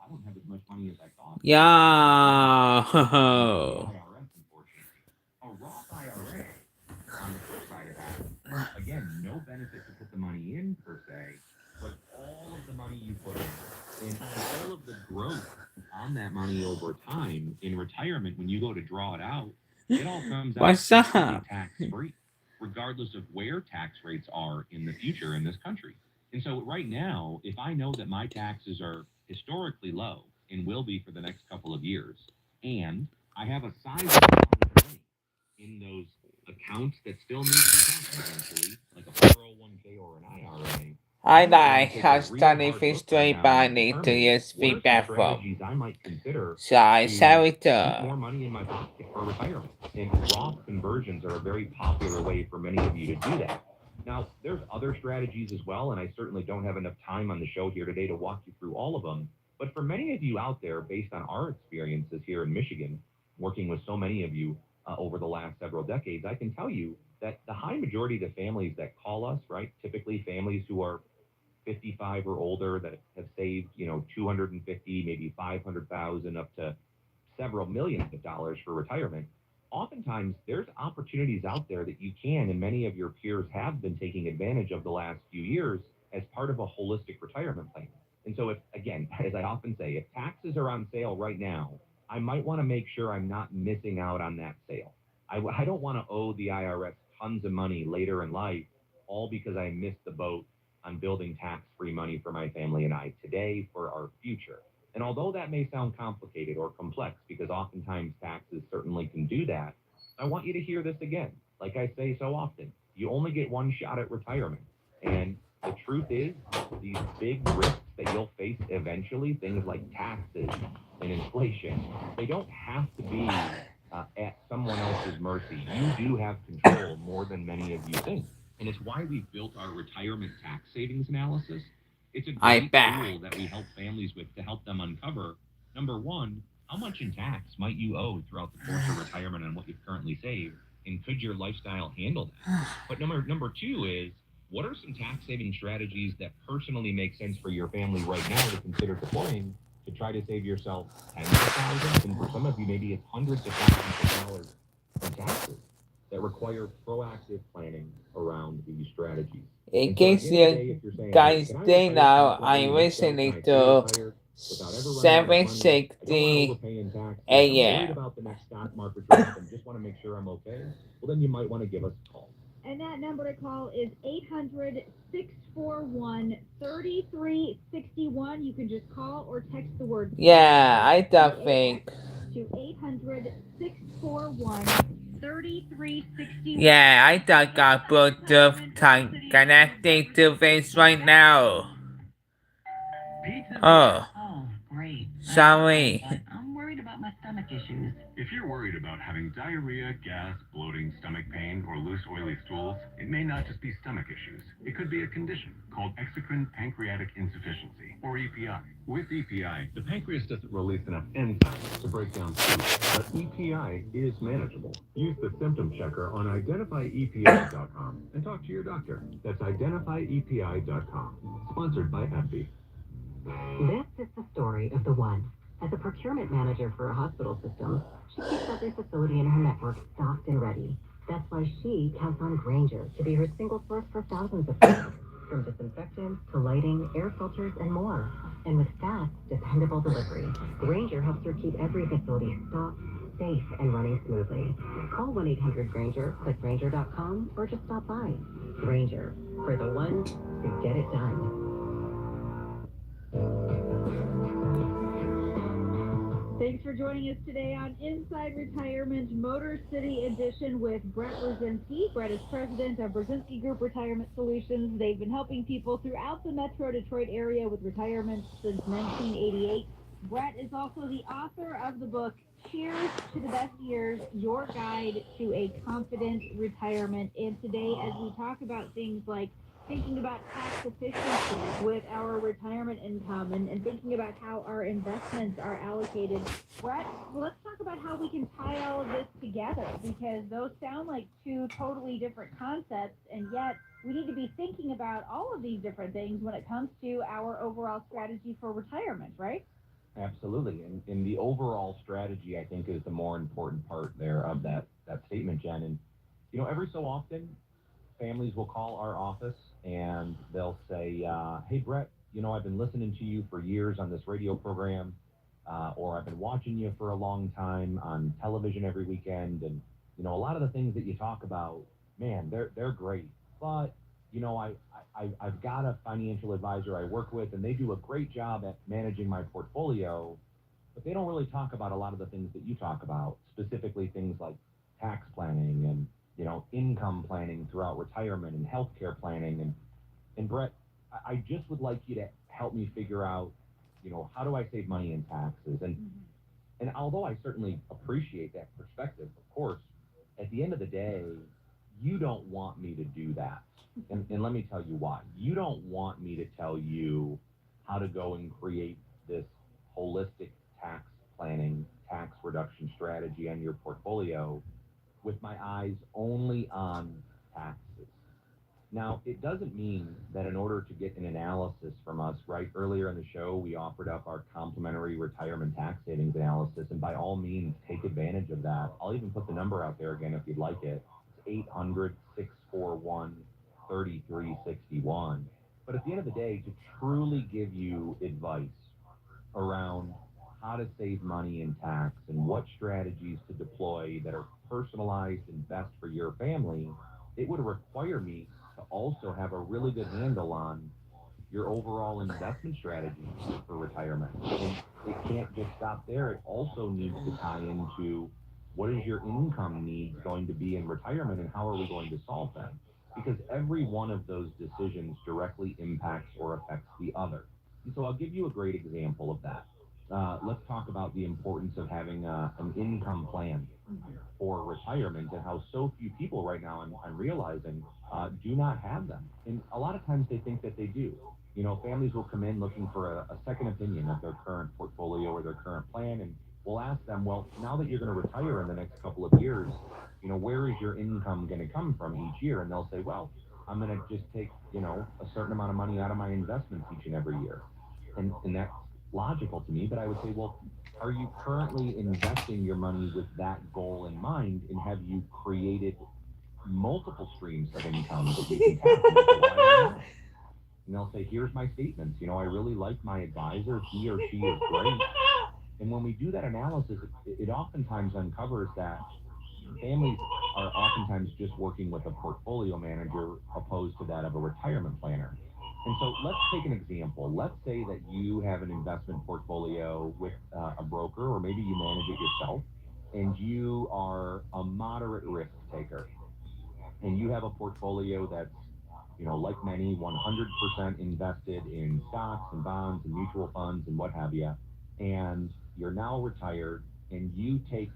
I don't have as much money as I thought because of Yeah. the IRS, unfortunately. A Roth IRA, on the flip side of that, again, no benefit to put the money in per se, but all of the money you put in and all of the growth on that money over time in retirement, when you go to draw it out, it all comes out What's completely up? tax free, regardless of where tax rates are in the future in this country. And so, right now, if I know that my taxes are historically low and will be for the next couple of years, and I have a sizable amount of money in those accounts that still need to be taxed eventually, like a 401k or an IRA, I I might want like to take a how real study hard look right history now by and need to determine use what are some feedback from. strategies I might consider So I to saw it. keep more money in my pocket for retirement. And Roth conversions are a very popular way for many of you to do that. Now, there's other strategies as well, and I certainly don't have enough time on the show here today to walk you through all of them. But for many of you out there, based on our experiences here in Michigan, working with so many of you over the last several decades, I can tell you that the high majority of the families that call us, right, typically families who are 55 or older that have saved, 250, maybe 500,000 up to several millions of dollars for retirement. Oftentimes, there's opportunities out there that you can, and many of your peers have been taking advantage of the last few years as part of a holistic retirement plan. And so, if again, as I often say, if taxes are on sale right now, I might want to make sure I'm not missing out on that sale. I don't want to owe the IRS tons of money later in life, all because I missed the boat on building tax free money for my family and I today for our future. And although that may sound complicated or complex, because oftentimes taxes certainly can do that, I want you to hear this again. Like I say so often, you only get one shot at retirement. And the truth is, these big risks that you'll face eventually, things like taxes and inflation, they don't have to be at someone else's mercy. You do have control more than many of you think. And it's why we've built our retirement tax savings analysis. It's a I great tool that back. we help families with to help them uncover number one, how much in tax might you owe throughout the course of retirement on what you've currently saved? And could your lifestyle handle that? But number two is what are some tax saving strategies that personally make sense for your family right now to consider deploying to try to save yourself tens of thousands, and for some of you, maybe it's hundreds of thousands of dollars in taxes that require proactive planning around these strategies. In And so at the case end of the you day, if you're saying, hey, guys can I didn't retire know, confidently I'm with still, can listening I stay to retired without ever running out of money? I don't want to 760 overpay in taxes. I'm worried AM. about the next stock market drop and just want to make sure I'm okay. Well, then you might want to give us a call. And that number to call is 800 641 3361. You can just call or text the word Yeah, tax I don't TAX think. to 800 641 3361. Yeah, I don't got Inside Bluetooth Retirement, Motor City Edition with Brett connecting to Brzezinski. this right now. Pizza? Oh, Oh, great. I love them, sorry. but I'm worried about my stomach issues. If you're worried about having diarrhea, gas, bloating, stomach pain, or loose, oily stools, it may not just be stomach issues. It could be a condition called exocrine pancreatic insufficiency, or EPI. With EPI, the pancreas doesn't release enough enzymes to break down food, but EPI is manageable. Use the symptom checker on identifyepi.com and talk to your doctor. That's identifyepi.com. Sponsored by AbbVie. This is the story of the one. As a procurement manager for a hospital system, she keeps every facility in her network stocked and ready. That's why she counts on Granger to be her single source for thousands of things, from disinfectants to lighting, air filters, and more. And with fast, dependable delivery, Granger helps her keep every facility stocked, safe, and running smoothly. Call 1-800-GRANGER, click Granger.com, or just stop by. Granger, for the ones who get it done. Thanks for joining us today on Inside Retirement Motor City Edition with Brett Brzezinski. Brett is president of Brzezinski Group Retirement Solutions. They've been helping people throughout the Metro Detroit area with retirement since 1988. Brett is also the author of the book Cheers to the Best Years, Your Guide to a Confident Retirement. And today, as we talk about things like thinking about tax efficiency with our retirement income and thinking about how our investments are allocated. Brett, well, let's talk about how we can tie all of this together because those sound like two totally different concepts, and yet we need to be thinking about all of these different things when it comes to our overall strategy for retirement, right? Absolutely. And the overall strategy, I think, is the more important part there of that statement, Jen. And, every so often, families will call our office and they'll say, hey, Brett, I've been listening to you for years on this radio program, or I've been watching you for a long time on television every weekend. And, a lot of the things that you talk about, man, they're great. But, I've got a financial advisor I work with, and they do a great job at managing my portfolio, but they don't really talk about a lot of the things that you talk about, specifically things like tax planning and income planning throughout retirement and healthcare planning. And Brett, I just would like you to help me figure out, how do I save money in taxes? And although I certainly appreciate that perspective, of course, at the end of the day, you don't want me to do that. And let me tell you why. You don't want me to tell you how to go and create this holistic tax planning, tax reduction strategy on your portfolio with my eyes only on taxes. Now, it doesn't mean that in order to get an analysis from us, right, earlier in the show, we offered up our complimentary retirement tax savings analysis, and by all means, take advantage of that. I'll even put the number out there again if you'd like it. It's 800-641-3361. But at the end of the day, to truly give you advice around how to save money in tax and what strategies to deploy that are personalized and best for your family, it would require me to also have a really good handle on your overall investment strategy for retirement. And it can't just stop there. It also needs to tie into what is your income needs going to be in retirement and how are we going to solve them? Because every one of those decisions directly impacts or affects the other. And so I'll give you a great example of that. Let's talk about the importance of having an income plan for retirement and how so few people right now, I'm realizing, do not have them. And a lot of times they think that they do. Families will come in looking for a second opinion of their current portfolio or their current plan, and we'll ask them, well, now that you're going to retire in the next couple of years, where is your income going to come from each year? And they'll say, well, I'm going to just take, a certain amount of money out of my investments each and every year. And that's logical to me, but I would say, well, are you currently investing your money with that goal in mind? And have you created multiple streams of income that you can tap into? And they'll say, here's my statements. I really like my advisor. He or she is great. And when we do that analysis, it oftentimes uncovers that families are oftentimes just working with a portfolio manager opposed to that of a retirement planner. And so let's take an example. Let's say that you have an investment portfolio with a broker, or maybe you manage it yourself, and you are a moderate risk taker. And you have a portfolio that's, like many, 100% invested in stocks and bonds and mutual funds and what have you. And you're now retired, and you take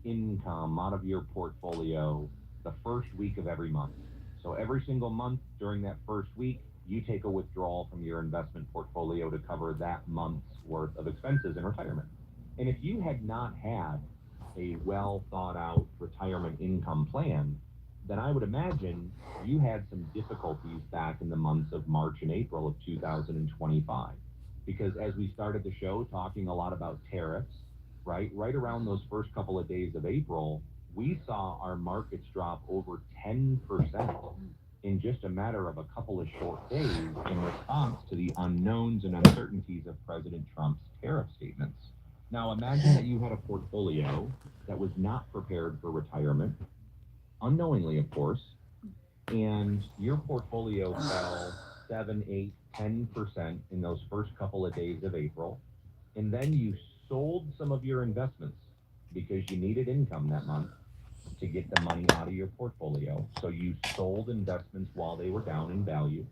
income out of your portfolio the first week of every month. So every single month during that first week, you take a withdrawal from your investment portfolio to cover that month's worth of expenses in retirement. And if you had not had a well thought out retirement income plan, then I would imagine you had some difficulties back in the months of March and April of 2025. Because as we started the show talking a lot about tariffs, right around those first couple of days of April, we saw our markets drop over 10% in just a matter of a couple of short days in response to the unknowns and uncertainties of President Trump's tariff statements. Now imagine that you had a portfolio that was not prepared for retirement, unknowingly, of course, and your portfolio fell 7, 8, 10% in those first couple of days of April, and then you sold some of your investments because you needed income that month to get the money out of your portfolio. So you sold investments while they were down in value.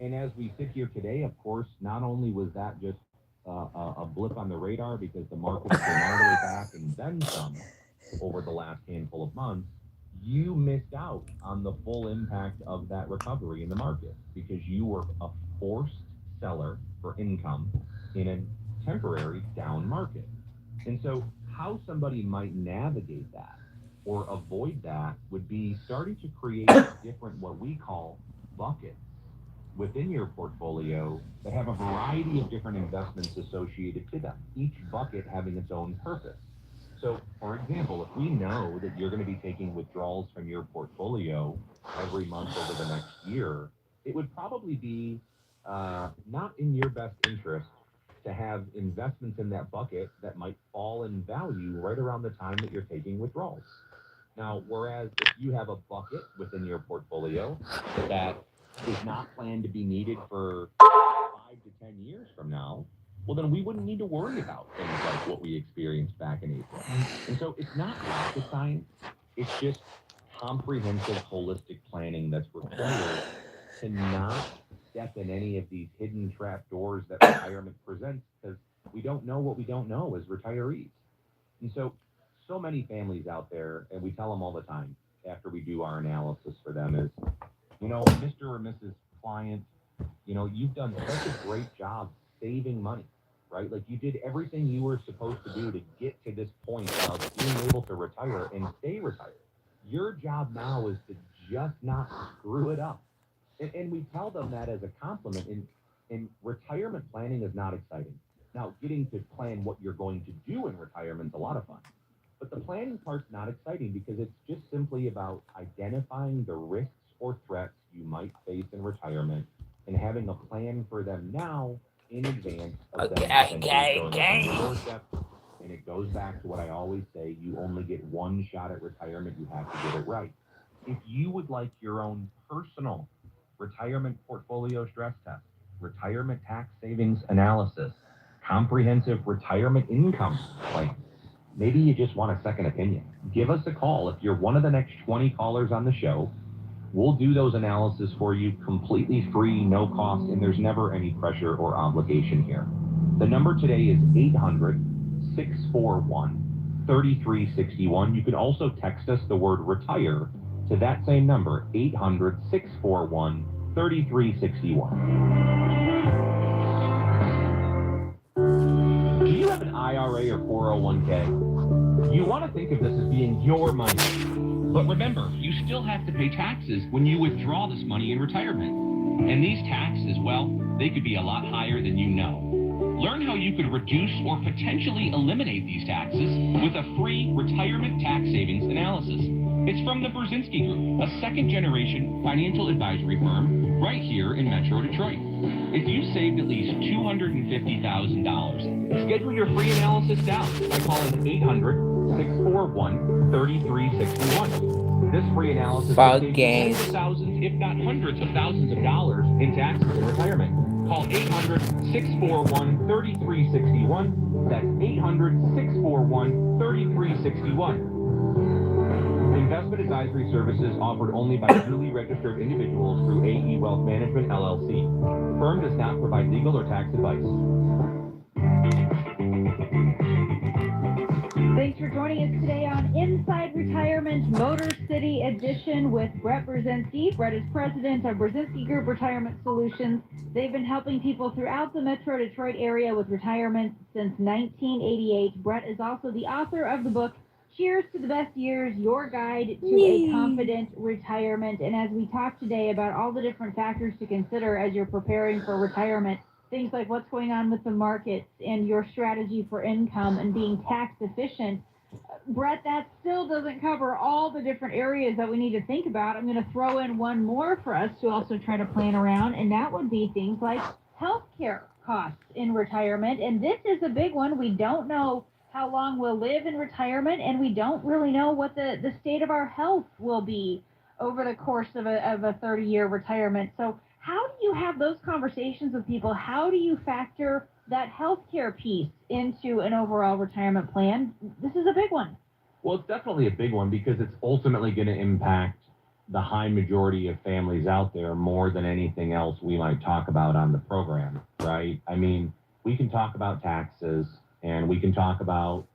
And as we sit here today, of course, not only was that just a blip on the radar because the market has been all the way back and then some over the last handful of months, you missed out on the full impact of that recovery in the market because you were a forced seller for income in a temporary down market. And so how somebody might navigate that or avoid that would be starting to create different, what we call buckets. within your portfolio that have a variety of different investments associated to them, each bucket having its own purpose. So, for example, if we know that you're going to be taking withdrawals from your portfolio every month over the next year, it would probably be not in your best interest to have investments in that bucket that might fall in value right around the time that you're taking withdrawals. Now, whereas if you have a bucket within your portfolio that is not planned to be needed for 5 to 10 years from now, well, then we wouldn't need to worry about things like what we experienced back in April. And so it's not rocket science. It's just comprehensive, holistic planning that's required to not step in any of these hidden trap doors that retirement presents, because we don't know what we don't know as retirees. And so many families out there, and we tell them all the time after we do our analysis for them is, Mr. or Mrs. Client, you've done such a great job saving money, right? Like, you did everything you were supposed to do to get to this point of being able to retire and stay retired. Your job now is to just not screw it up. And we tell them that as a compliment. And retirement planning is not exciting. Now, getting to plan what you're going to do in retirement is a lot of fun. But the planning part's not exciting because it's just simply about identifying the risks or threats you might face in retirement and having a plan for them now in advance of them potentially showing up on your doorstep. And it goes back to what I always say, you only get one shot at retirement, you have to get it right. If you would like your own personal retirement portfolio stress test, retirement tax savings analysis, comprehensive retirement income plan, maybe you just want a second opinion, give us a call. If you're one of the next 20 callers on the show, we'll do those analyses for you completely free, no cost, and there's never any pressure or obligation here. The number today is 800-641-3361. You can also text us the word retire to that same number, 800-641-3361. Do you have an IRA or 401k? You want to think of this as being your money. But remember, you still have to pay taxes when you withdraw this money in retirement. And these taxes, well, they could be a lot higher than you know. Learn how you could reduce or potentially eliminate these taxes with a free retirement tax savings analysis. It's from the Brzezinski Group, a second-generation financial advisory firm right here in Metro Detroit. If you saved at least $250,000, schedule your free analysis now by calling 800-641-3361. This free analysis will save you tens of thousands, if not hundreds of thousands of dollars in taxes in retirement. Call 800-641-3361. That's 800-641-3361. Investment advisory services offered only by duly registered individuals through AE Wealth Management, LLC. Firm does not provide legal or tax advice. Thanks for joining us today on Inside Retirement Motor City Edition with Brett Brzezinski. Brett is president of Brzezinski Group Retirement Solutions. They've been helping people throughout the Metro Detroit area with retirement since 1988. Brett is also the author of the book, Cheers to the Best Years, Your Guide to a Confident Retirement. And as we talk today about all the different factors to consider as you're preparing for retirement, things like what's going on with the markets and your strategy for income and being tax efficient, Brett, that still doesn't cover all the different areas that we need to think about. I'm going to throw in one more for us to also try to plan around, and that would be things like healthcare costs in retirement. And this is a big one. We don't know how long we'll live in retirement, and we don't really know what the state of our health will be over the course of a 30-year retirement. So how do you have those conversations with people? How do you factor that healthcare piece into an overall retirement plan? This is a big one. Well, it's definitely a big one because it's ultimately going to impact the high majority of families out there more than anything else we might talk about on the program, right? I mean, we can talk about taxes, and we can talk about,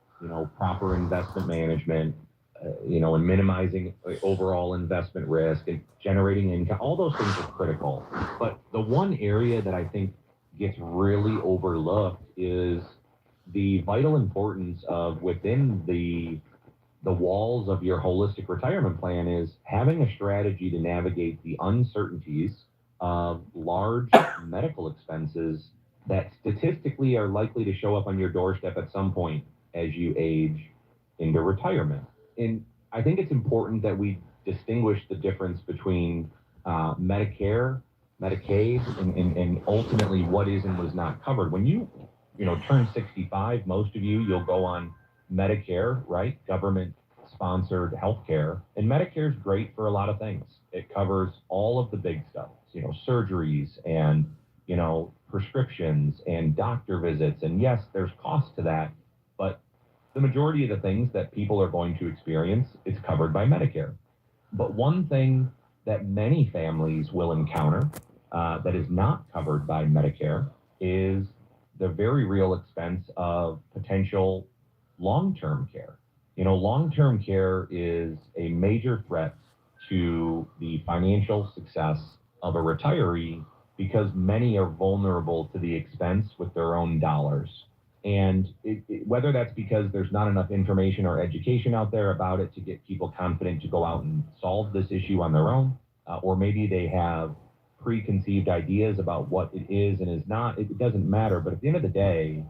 proper investment management, and minimizing overall investment risk and generating income. All those things are critical. But the one area that I think gets really overlooked is the vital importance of within the walls of your holistic retirement plan is having a strategy to navigate the uncertainties of large medical expenses that statistically are likely to show up on your doorstep at some point as you age into retirement. And I think it's important that we distinguish the difference between Medicare, Medicaid, and ultimately what is and was not covered. When you turn 65, most of you'll go on Medicare, right? Government-sponsored healthcare. And Medicare is great for a lot of things. It covers all of the big stuff, surgeries and, prescriptions and doctor visits. And yes, there's cost to that, but the majority of the things that people are going to experience is covered by Medicare. But one thing that many families will encounter that is not covered by Medicare is the very real expense of potential long-term care. Long-term care is a major threat to the financial success of a retiree because many are vulnerable to the expense with their own dollars. And whether that's because there's not enough information or education out there about it to get people confident to go out and solve this issue on their own, or maybe they have preconceived ideas about what it is and is not, it doesn't matter. But at the end of the day,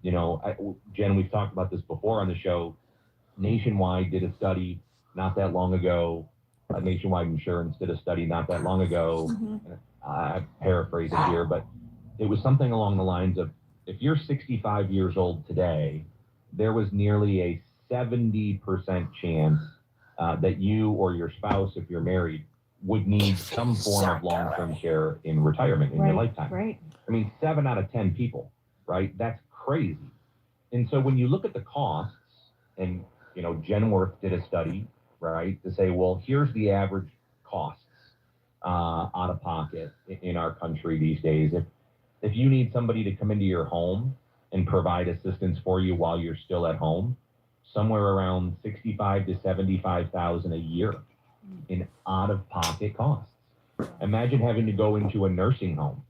Jen, we've talked about this before on the show. Nationwide did a study not that long ago. Nationwide Insurance did a study not that long ago. I paraphrase it here, but it was something along the lines of, if you're 65 years old today, there was nearly a 70% chance that you or your spouse, if you're married, would need some form of long-term care in retirement in your lifetime. Right. I mean, 7 out of 10 people, right? That's crazy. And so when you look at the costs, and Genworth did a study, right, to say, well, here's the average costs out of pocket in our country these days. If you need somebody to come into your home and provide assistance for you while you're still at home, somewhere around $65,000 to $75,000 a year in out-of-pocket costs. Imagine having to go into a nursing home,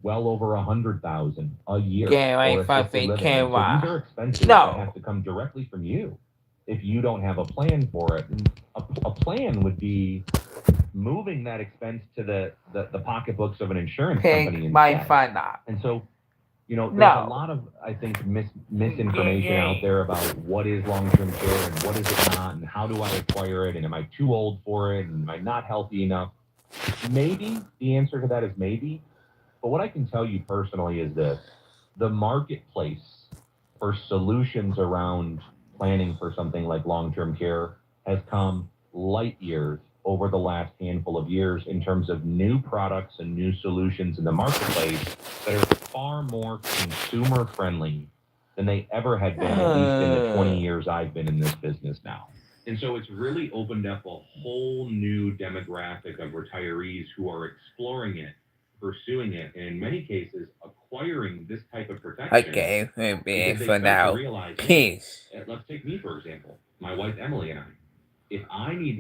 well over $100,000 a year. Yeah, for like assisted living. fucking So these are expenses that have to come directly from you if you don't have a plan for it. And a plan would be moving that expense to the pocketbooks of an insurance company instead. And so, there's a lot of, I think, misinformation out there about what is long-term care and what is it not, and how do I acquire it, and am I too old for it, and am I not healthy enough? Maybe the answer to that is maybe. But what I can tell you personally is this: the marketplace for solutions around planning for something like long-term care has come light years over the last handful of years in terms of new products and new solutions in the marketplace that are far more consumer friendly than they ever had been, at least in the 20 years I've been in this business now. And so it's really opened up a whole new demographic of retirees who are exploring it, pursuing it, and in many cases acquiring this type of protection. Okay, maybe because they for start to now. realize, hey, Peace. let's take me, for example, my wife Emily and I. If I need